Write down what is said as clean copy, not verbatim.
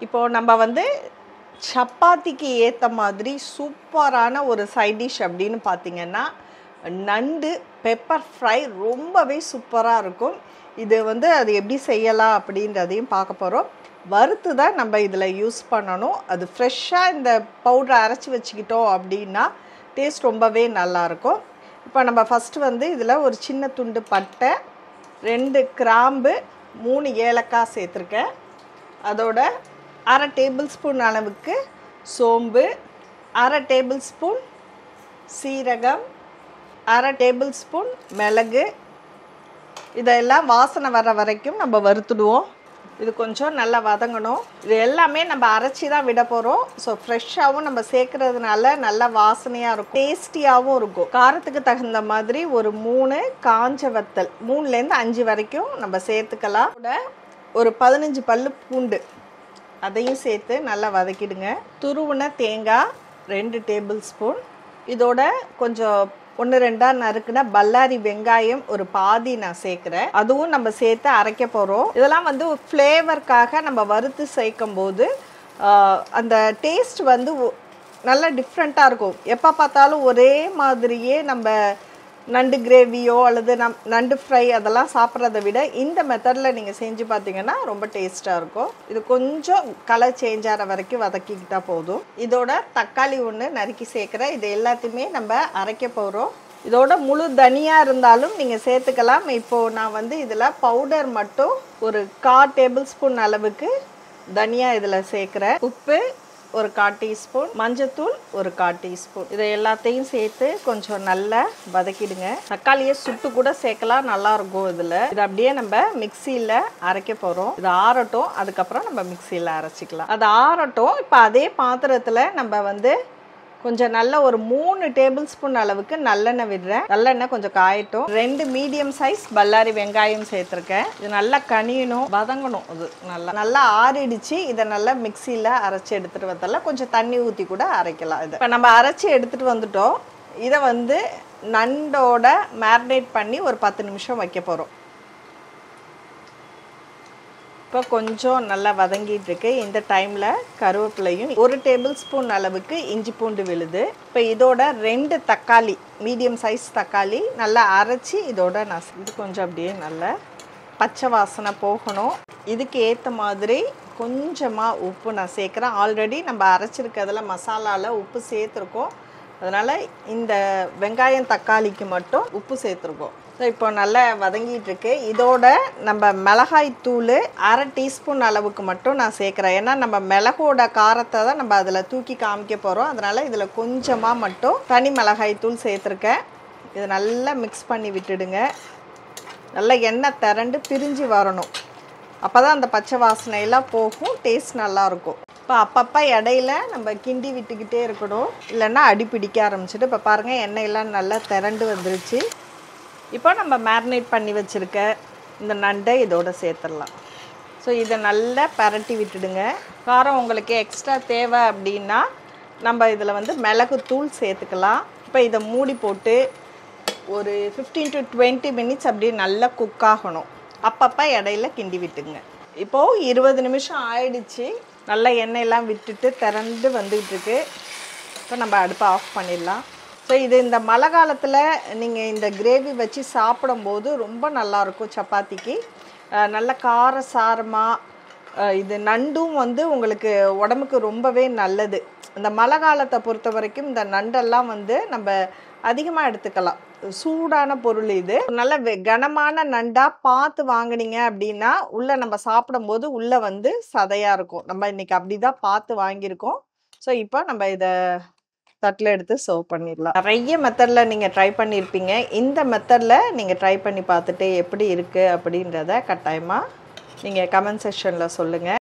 இப்போ நம்ம வந்து சப்பாத்திக்கு ஏற்ற மாதிரி சூப்பரான ஒரு சைட் டிஷ் அப்படின்னு பார்த்தீங்கன்னா நண்டு பெப்பர் ஃப்ரை ரொம்பவே சூப்பராக இருக்கும். இது வந்து அது எப்படி செய்யலாம் அப்படின்றதையும் பார்க்க போகிறோம். வறுத்து தான் நம்ம இதில் யூஸ் பண்ணணும். அது ஃப்ரெஷ்ஷாக இந்த பவுடரை அரைச்சி வச்சுக்கிட்டோம் அப்படின்னா டேஸ்ட் ரொம்பவே நல்லாயிருக்கும். இப்போ நம்ம ஃபஸ்ட்டு வந்து இதில் ஒரு சின்ன துண்டு பட்டை, 2 கிராம்பு, 3 ஏலக்காய் சேர்த்துருக்கேன். அதோட அரை டேபிள் ஸ்பூன் அளவுக்கு சோம்பு, அரை டேபிள் ஸ்பூன் சீரகம், அரை டேபிள் ஸ்பூன் மிளகு. இதெல்லாம் வாசனை வர வரைக்கும் நம்ம வறுத்துடுவோம். இது கொஞ்சம் நல்லா வதங்கணும். இது எல்லாமே நம்ம அரைச்சி தான் விட போகிறோம். ஸோ ஃப்ரெஷ்ஷாகவும் நம்ம சேர்க்கறதுனால நல்லா வாசனையாக இருக்கும், டேஸ்டியாகவும் இருக்கும். காரத்துக்கு தகுந்த மாதிரி ஒரு 3 காஞ்ச வத்தல், 3லேருந்து 5 வரைக்கும் நம்ம சேர்த்துக்கலாம். ஒரு 15 பல்லு பூண்டு அதையும் சேர்த்து நல்லா வதக்கிடுங்க. துருவின தேங்காய் 2 டேபிள் ஸ்பூன். இதோட கொஞ்சம் 1-2 நறுக்குன பல்லாரி வெங்காயம் ஒரு பாதி நான் சேர்க்குறேன். அதுவும் நம்ம சேர்த்து அரைக்க போகிறோம். இதெல்லாம் வந்து ஃப்ளேவருக்காக நம்ம வறுத்து சேர்க்கும் போது அந்த டேஸ்ட் வந்து நல்லா டிஃப்ரெண்ட்டாக இருக்கும். எப்போ பார்த்தாலும் ஒரே மாதிரியே நம்ம நண்டு கிரேவியோ அல்லது நண்டு ஃப்ரை அதெல்லாம் சாப்பிட்றத விட இந்த மெத்தடில் நீங்கள் செஞ்சு பார்த்தீங்கன்னா ரொம்ப டேஸ்ட்டாக இருக்கும். இது கொஞ்சம் கலர் சேஞ்ச் ஆகிற வரைக்கும் வதக்கிக்கிட்டால் போதும். இதோட தக்காளி 1 நறுக்கி சேர்க்குறேன். இது எல்லாத்தையுமே நம்ம அரைக்க போகிறோம். இதோட முழு தனியாக இருந்தாலும் நீங்கள் சேர்த்துக்கலாம். இப்போது நான் வந்து இதில் பவுடர் மட்டும் ஒரு 1/4 டேபிள் ஸ்பூன் அளவுக்கு தனியா இதில் சேர்க்குறேன். உப்பு ஒரு 1/4 டீஸ்பூன், மஞ்சத்தூள் ஒரு 1/4 டீஸ்பூன். இதை எல்லாத்தையும் சேர்த்து கொஞ்சம் நல்லா வதக்கிடுங்க. தக்காளியை சுட்டு கூட சேர்க்கலாம், நல்லாயிருக்கும். இதில் இதை அப்படியே நம்ம மிக்சியில் அரைக்க போகிறோம். இது ஆறட்டும், அதுக்கப்புறம் நம்ம மிக்சியில் அரைச்சிக்கலாம். அது ஆறட்டும். இப்போ அதே பாத்திரத்தில் நம்ம வந்து கொஞ்சம் நல்ல ஒரு 3 டேபிள் ஸ்பூன் அளவுக்கு நல்லெண்ணெய் விடுறேன். நல்லெண்ணெய் கொஞ்சம் காயட்டும். 2 மீடியம் சைஸ் பல்லாரி வெங்காயம் சேர்த்துருக்கேன். இது நல்லா கனியணும், வதங்கணும். இது நல்லா ஆறிடுச்சு. இதை நல்லா மிக்சியில் அரைச்சி எடுத்துகிட்டு வந்தால கொஞ்சம் தண்ணி ஊற்றி கூட அரைக்கலாம். இதை இப்போ நம்ம அரைச்சி எடுத்துகிட்டு வந்துட்டோம். இதை வந்து நண்டோட மேரினேட் பண்ணி ஒரு 10 நிமிஷம் வைக்க போகிறோம். இப்போ கொஞ்சம் நல்லா வதங்கிட்டு இருக்கு. இந்த டைமில் கருவேப்பிலையும் 1 டேபிள் ஸ்பூன் அளவுக்கு இஞ்சி பூண்டு விழுது. இப்போ இதோட 2 தக்காளி, மீடியம் சைஸ் தக்காளி நல்லா அரைச்சி இதோட நான் இது கொஞ்சம் அப்படியே நல்லா பச்சை வாசனை போகணும். இதுக்கு ஏற்ற மாதிரி கொஞ்சமாக உப்பு நான் சேர்க்குறேன். ஆல்ரெடி நம்ம அரைச்சிருக்கிறதுல மசாலாவில் உப்பு சேர்த்துருக்கோம். அதனால் இந்த வெங்காயம் தக்காளிக்கு மட்டும் உப்பு சேர்த்துருக்கோம். ஸோ இப்போ நல்லா வதங்கிட்டு இருக்கு. இதோட நம்ம மிளகாய் தூள் 1/2 டீஸ்பூன் அளவுக்கு மட்டும் நான் சேர்க்குறேன். ஏன்னா நம்ம மிளகோட காரத்தை தான் நம்ம அதில் தூக்கி காமிக்க போகிறோம். அதனால் இதில் கொஞ்சமாக மட்டும் தனி மிளகாய் தூள் சேர்த்துருக்கேன். இதை நல்லா மிக்ஸ் பண்ணி விட்டுடுங்க. நல்லா எண்ணெய் திரண்டு பிரிஞ்சு வரணும். அப்போ தான் அந்த பச்சை வாசனையெல்லாம் போகும், டேஸ்ட் நல்லாயிருக்கும். இப்போ அப்பப்போ இடையில நம்ம கிண்டி விட்டுக்கிட்டே இருக்கணும், இல்லைன்னா அடி பிடிக்க ஆரம்பிச்சுட்டு. இப்போ பாருங்கள், எண்ணெயெல்லாம் நல்லா திரண்டு வந்துருச்சு. இப்போ நம்ம மேரினேட் பண்ணி வச்சுருக்க இந்த நண்டை இதோட சேர்த்துடலாம். ஸோ இதை நல்லா பரட்டி விட்டுடுங்க. காரம் உங்களுக்கு எக்ஸ்ட்ரா தேவை அப்படின்னா நம்ம இதில் வந்து மிளகு தூள் சேர்த்துக்கலாம். இப்போ இதை மூடி போட்டு ஒரு 15 to 20 மினிட்ஸ் அப்படியே நல்லா குக் ஆகணும். அப்பப்போ இடையில கிண்டி விட்டுங்க. இப்போது 20 நிமிஷம் ஆயிடுச்சு. நல்லா எண்ணெயெல்லாம் விட்டுட்டு திரண்டு வந்துக்கிட்டு இருக்கு. இப்போ நம்ம அடுப்பை ஆஃப் பண்ணிடலாம். ஸோ இது இந்த மழை காலத்தில் நீங்கள் இந்த கிரேவி வச்சு சாப்பிடும்போது ரொம்ப நல்லாயிருக்கும். சப்பாத்திக்கு நல்ல கார சாரமாக இது நண்டும் வந்து உங்களுக்கு உடம்புக்கு ரொம்பவே நல்லது. இந்த மழை காலத்தை பொறுத்த வரைக்கும் இந்த நண்டெல்லாம் வந்து நம்ம அதிகமாக எடுத்துக்கலாம். சூடான பொருள். இது நல்ல கனமான நண்டாக பார்த்து வாங்கினீங்க அப்படின்னா உள்ளே நம்ம சாப்பிடும்போது உள்ளே வந்து சதையாக இருக்கும். நம்ம இன்றைக்கி அப்படி தான் பார்த்து வாங்கியிருக்கோம். ஸோ இப்போ நம்ம இதை தட்டில் எடுத்து சர்வ் பண்ணிடலாம். நிறைய மெத்தடில் நீங்கள் ட்ரை பண்ணியிருப்பீங்க. இந்த மெத்தடில் நீங்கள் ட்ரை பண்ணி பார்த்துட்டு எப்படி இருக்குது அப்படின்றத கட்டாயமாக நீங்கள் கமெண்ட் செக்ஷனில் சொல்லுங்கள்.